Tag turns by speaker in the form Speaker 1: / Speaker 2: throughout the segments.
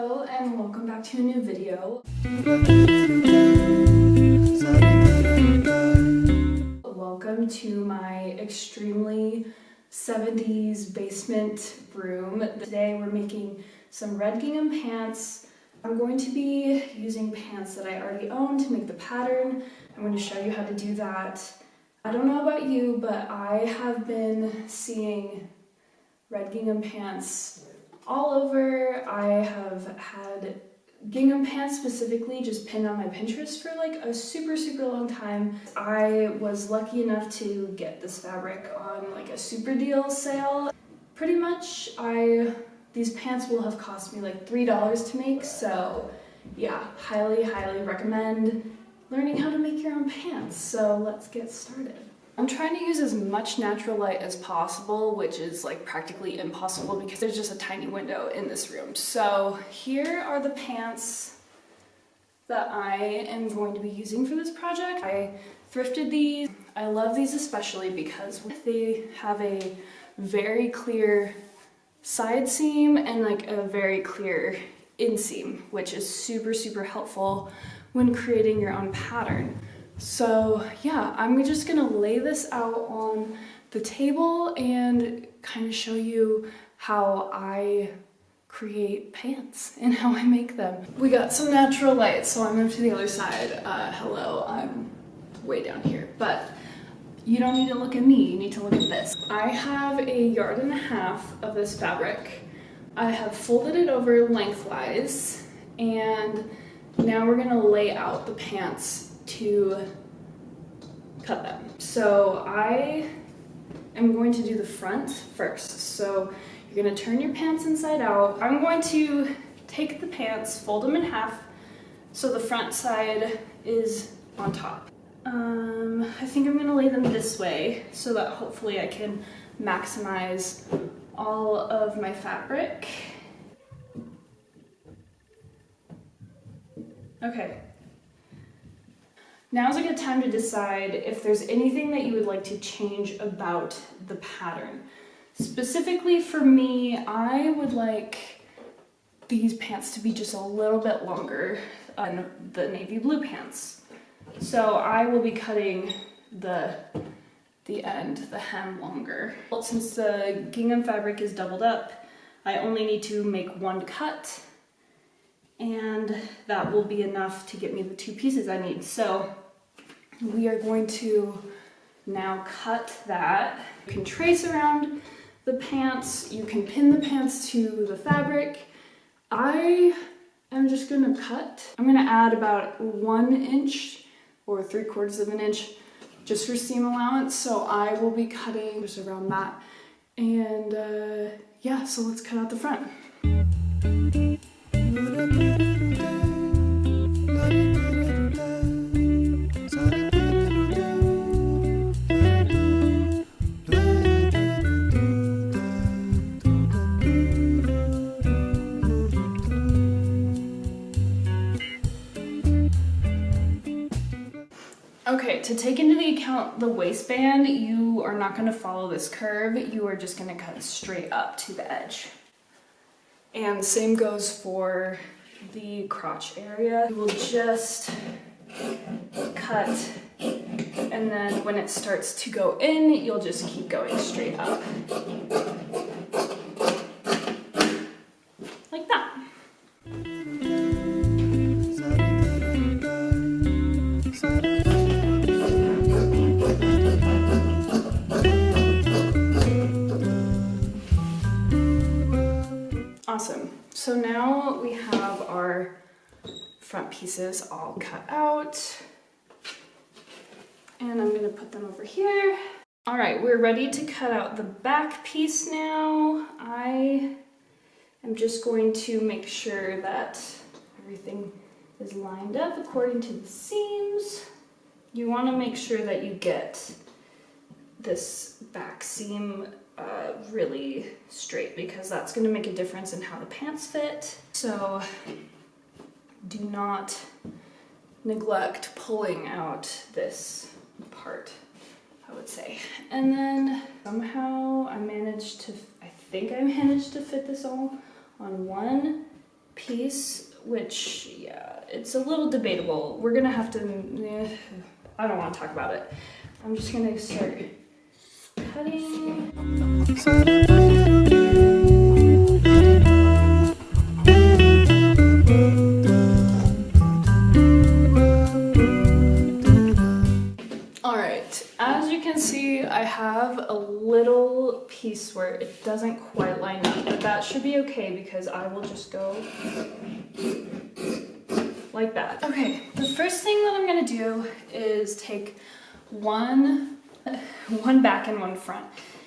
Speaker 1: Hello and welcome back to a new video. Welcome to my extremely 70s basement room. Today we're making some red gingham pants. I'm going to be using pants that I already own to make the pattern. I'm going to show you how to do that. I don't know about you, but I have been seeing red gingham pants all over. I have had gingham pants specifically just pinned on my Pinterest for like a super long time. I was lucky enough to get this fabric on like a super deal sale. Pretty much these pants will have cost me like $3 to make, so yeah, highly recommend learning how to make your own pants. So let's get started. I'm trying to use as much natural light as possible, which is like practically impossible because there's just a tiny window in this room. So here are the pants that I am going to be using for this project. I thrifted these. I love these especially because they have a very clear side seam and like a very clear inseam, which is super helpful when creating your own pattern. So yeah, I'm just gonna lay this out on the table and kind of show you how I create pants and how I make them. We got some natural light, so I'm moved to the other side. Hello, I'm way down here, but you don't need to look at me, you need to look at this. I have 1.5 yards of this fabric. I have folded it over lengthwise, and now we're gonna lay out the pants to cut them. So I am going to do the front first. So you're gonna turn your pants inside out. I'm going to take the pants, fold them in half, so the front side is on top. I think I'm gonna lay them this way so that hopefully I can maximize all of my fabric. Okay. Now's a good time to decide if there's anything that you would like to change about the pattern. Specifically for me, I would like these pants to be just a little bit longer than the navy blue pants. So I will be cutting the end, the hem longer. Well, since the gingham fabric is doubled up, I only need to make one cut, and that will be enough to get me the 2 pieces I need. So we are going to now cut that. You can trace around the pants, you can pin the pants to the fabric. I am just gonna cut. I'm gonna add about 1 inch or 3/4 of an inch just for seam allowance. So I will be cutting just around that. And yeah, so let's cut out the front. Okay, to take into the account the waistband, you are not going to follow this curve. You are just going to cut straight up to the edge. And same goes for the crotch area. You will just cut, and then when it starts to go in, you'll just keep going straight up. Like that. Awesome. So now we have our front pieces all cut out, and I'm going to put them over here. All right, we're ready to cut out the back piece now. I am just going to make sure that everything is lined up according to the seams. You want to make sure that you get this back seam really straight, because that's going to make a difference in how the pants fit. So do not neglect pulling out this part, I would say. And then somehow I think I managed to fit this all on one piece, which, yeah, it's a little debatable. We're gonna have to, I don't want to talk about it. I'm just gonna start cutting. Alright, as you can see, I have a little piece where it doesn't quite line up, but that should be okay because I will just go like that. Okay, the first thing that I'm gonna do is take one back and one front,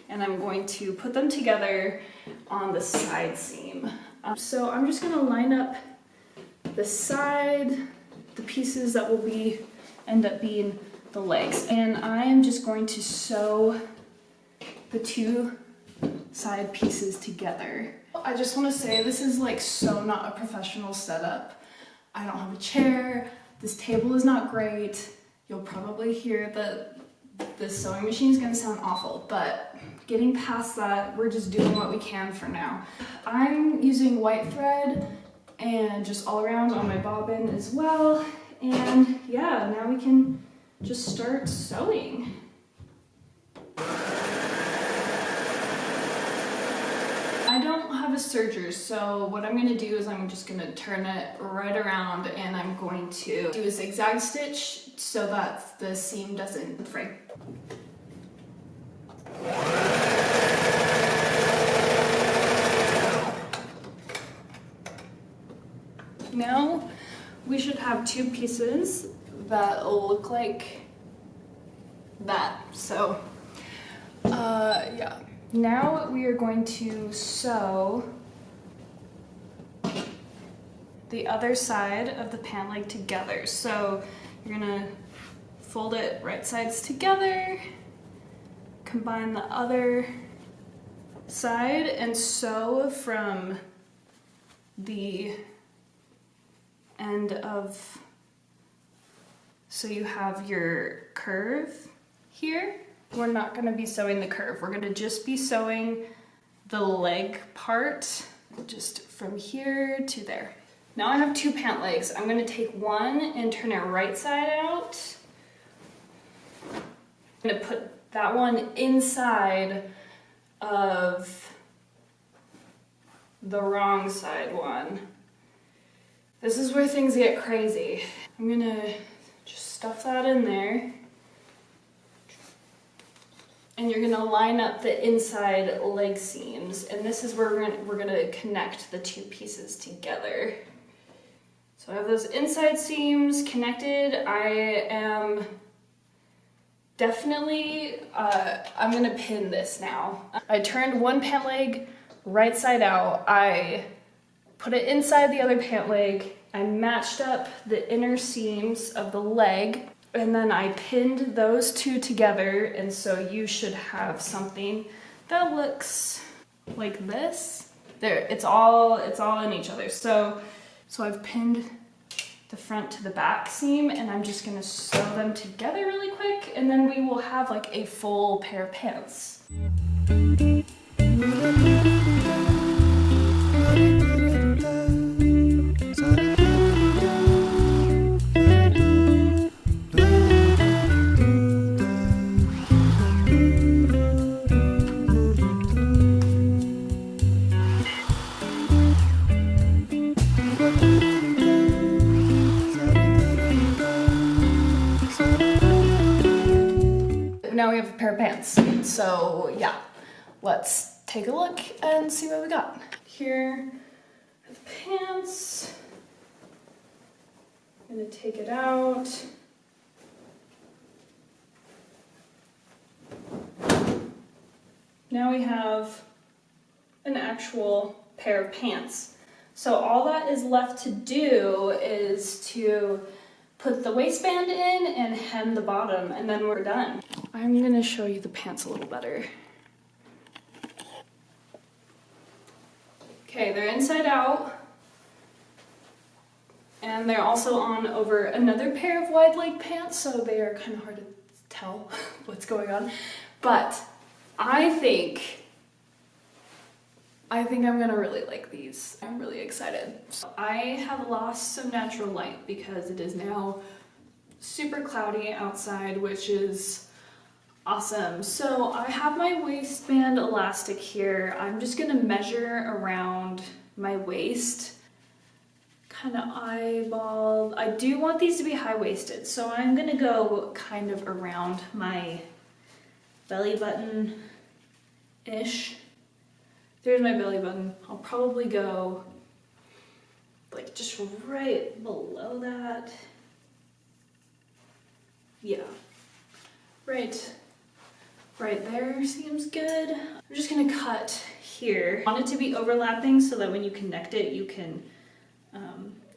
Speaker 1: and I'm going to put them together on the side seam. So I'm just gonna line up the side, the pieces that will end up being the legs, and I am just going to sew the two side pieces together. I just want to say this is like so not a professional setup. I don't have a chair, this table is not great, you'll probably hear that this sewing machine is going to sound awful, but getting past that, we're just doing what we can for now. I'm using white thread and just all around on my bobbin as well, and yeah, now we can just start sewing. I don't have a serger, so what I'm going to do is I'm just going to turn it right around and I'm going to do a zigzag stitch so that the seam doesn't fray. Now we should have two pieces that look like that. So yeah, now we are going to sew the other side of the pant leg together. So you're gonna fold it right sides together, combine the other side, and sew from the end of, so you have your curve here. We're not gonna be sewing the curve. We're gonna just be sewing the leg part, just from here to there. Now I have two pant legs. I'm gonna take one and turn it right side out. I'm gonna put that one inside of the wrong side one. This is where things get crazy. I'm gonna just stuff that in there. And you're gonna line up the inside leg seams, and this is where we're gonna connect the two pieces together. So I have those inside seams connected. I am definitely, I'm gonna pin this now. I turned one pant leg right side out. I put it inside the other pant leg. I matched up the inner seams of the leg, and then I pinned those two together, and so you should have something that looks like this. There, it's all in each other. So I've pinned the front to the back seam, and I'm just gonna sew them together really quick, and then we will have like a full pair of pants. Now we have a pair of pants. So yeah, let's take a look and see what we got. Here are the pants. I'm gonna take it out. Now we have an actual pair of pants. So all that is left to do is to put the waistband in and hem the bottom, and then we're done. I'm gonna show you the pants a little better. Okay, they're inside out, and they're also on over another pair of wide leg pants, so they are kind of hard to tell what's going on. But I think I think I'm gonna really like these. I'm really excited. I have lost some natural light because it is now super cloudy outside, which is awesome. So I have my waistband elastic here. I'm just gonna measure around my waist, kind of eyeball. I do want these to be high-waisted, so I'm gonna go kind of around my belly button-ish. There's my belly button. I'll probably go like just right below that. Yeah, right there seems good. I'm just gonna cut here. I want it to be overlapping so that when you connect it, you can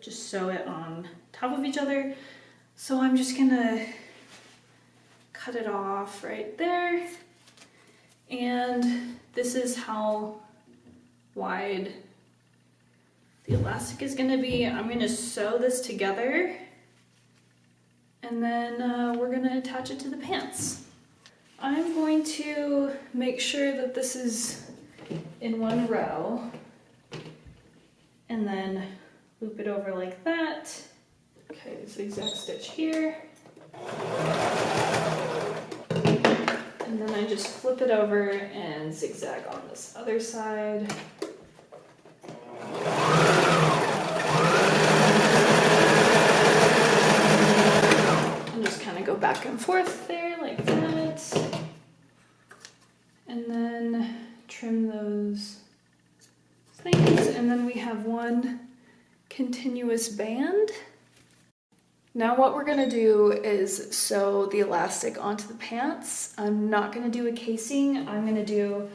Speaker 1: just sew it on top of each other. So I'm just gonna cut it off right there. And this is how wide the elastic is gonna be. I'm gonna sew this together and then we're gonna attach it to the pants. I'm going to make sure that this is in one row and then loop it over like that. Okay, zigzag stitch here. And then I just flip it over and zigzag on this other side. And just kind of go back and forth there like that. And then trim those things. And then we have one continuous band. Now what we're gonna do is sew the elastic onto the pants. I'm not gonna do a casing. I'm gonna do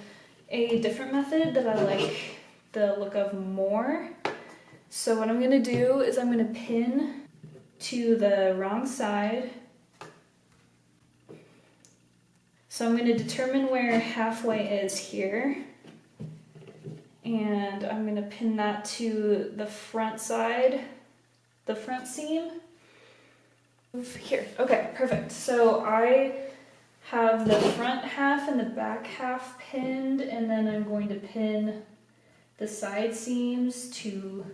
Speaker 1: a different method that I like the look of more. So what I'm gonna do is I'm gonna pin to the wrong side. So I'm gonna determine where halfway is here. And I'm gonna pin that to the front side, the front seam. Here, okay, perfect. So I have the front half and the back half pinned, and then I'm going to pin the side seams to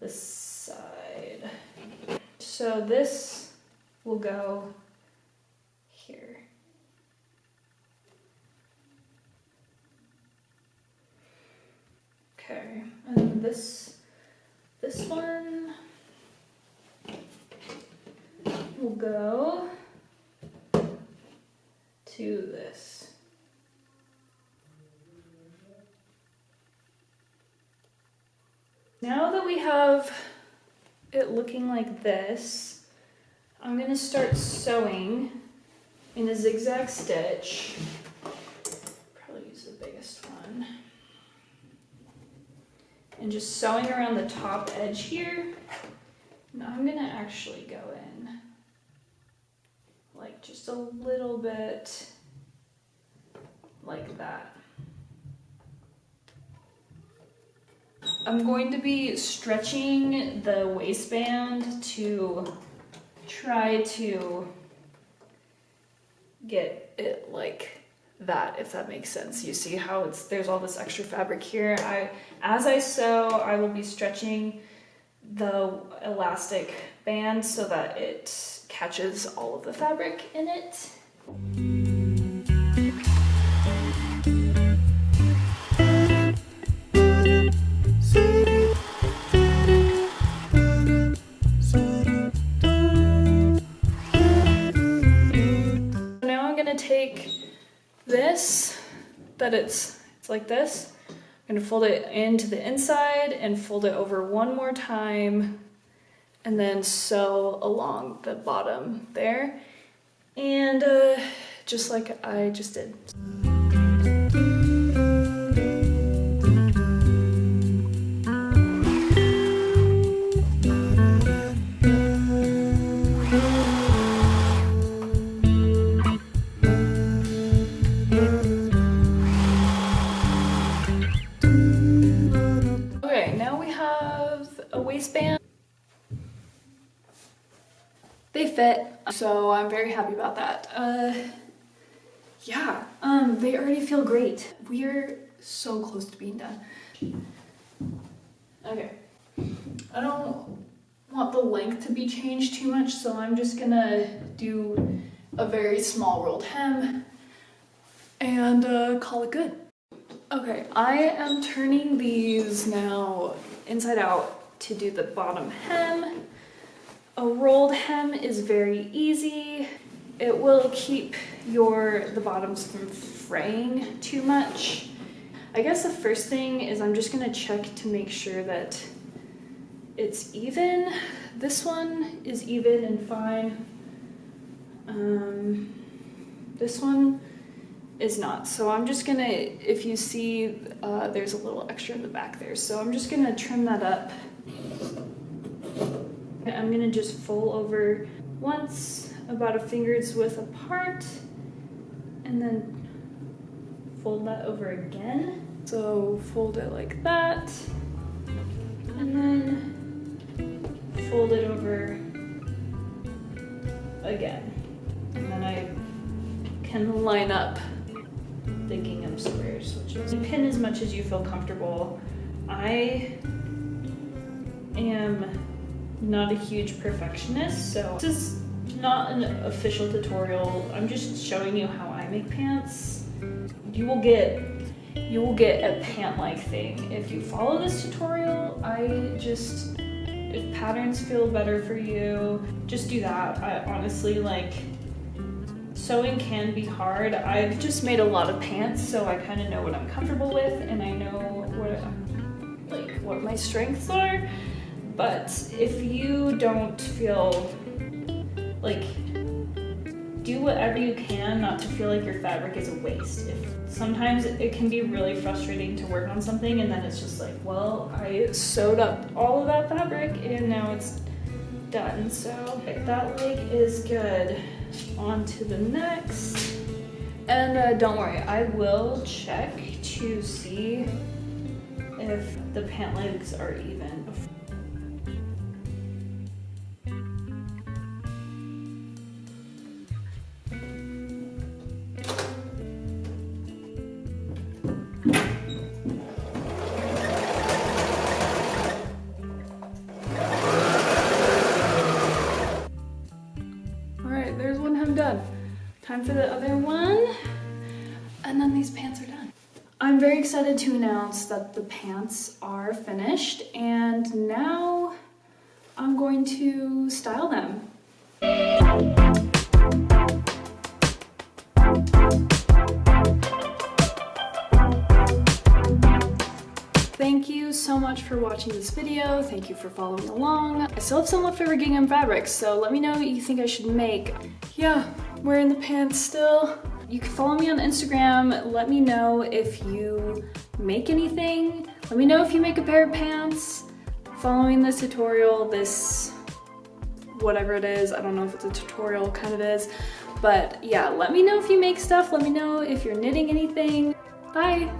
Speaker 1: the side. So this will go here. Okay, and then this one will go to this. Now that we have it looking like this, I'm going to start sewing in a zigzag stitch. Probably use the biggest one. And just sewing around the top edge here. And I'm going to actually go in like just a little bit like that. I'm going to be stretching the waistband to try to get it like that, if that makes sense. You see how there's all this extra fabric here. As I sew, I will be stretching the elastic band so that it catches all of the fabric in it. Now I'm gonna take this, it's like this. I'm gonna fold it into the inside and fold it over one more time and then sew along the bottom there. And just like I just did. Okay, now we have a waistband. They fit, so I'm very happy about that. Yeah, they already feel great. We're so close to being done. Okay, I don't want the length to be changed too much, so I'm just gonna do a very small rolled hem and call it good. Okay, I am turning these now inside out to do the bottom hem. A rolled hem is very easy. It will keep the bottoms from fraying too much. I guess the first thing is I'm just gonna check to make sure that it's even. This one is even and fine. This one is not. So I'm just gonna, if you see there's a little extra in the back there, so I'm just gonna trim that up. I'm gonna just fold over once, about a finger's width apart, and then fold that over again. So fold it like that, and then fold it over again. And then I can line up the gingham squares, which is pin as much as you feel comfortable. I am not a huge perfectionist, so this is not an official tutorial. I'm just showing you how I make pants. You will get a pant-like thing if you follow this tutorial. If patterns feel better for you, just do that. I honestly, like, sewing can be hard. I've just made a lot of pants, so I kind of know what I'm comfortable with, and I know what my strengths are. But if you don't feel like, do whatever you can not to feel like your fabric is a waste. Sometimes it can be really frustrating to work on something and then it's just like, well, I sewed up all of that fabric and now it's done. So that leg is good. On to the next. And don't worry, I will check to see if the pant legs are even. Alright, there's one hem done. Time for the other one, and then these pants are done. I'm very excited to announce that the pants are finished, and now I'm going to style them. Thank you so much for watching this video. Thank you for following along. I still have some leftover gingham fabrics, so let me know what you think I should make. Yeah, wearing the pants still. You can follow me on Instagram. Let me know if you make anything. Let me know if you make a pair of pants following this tutorial, this whatever it is. I don't know if it's a tutorial, kind of is. But yeah, let me know if you make stuff. Let me know if you're knitting anything. Bye.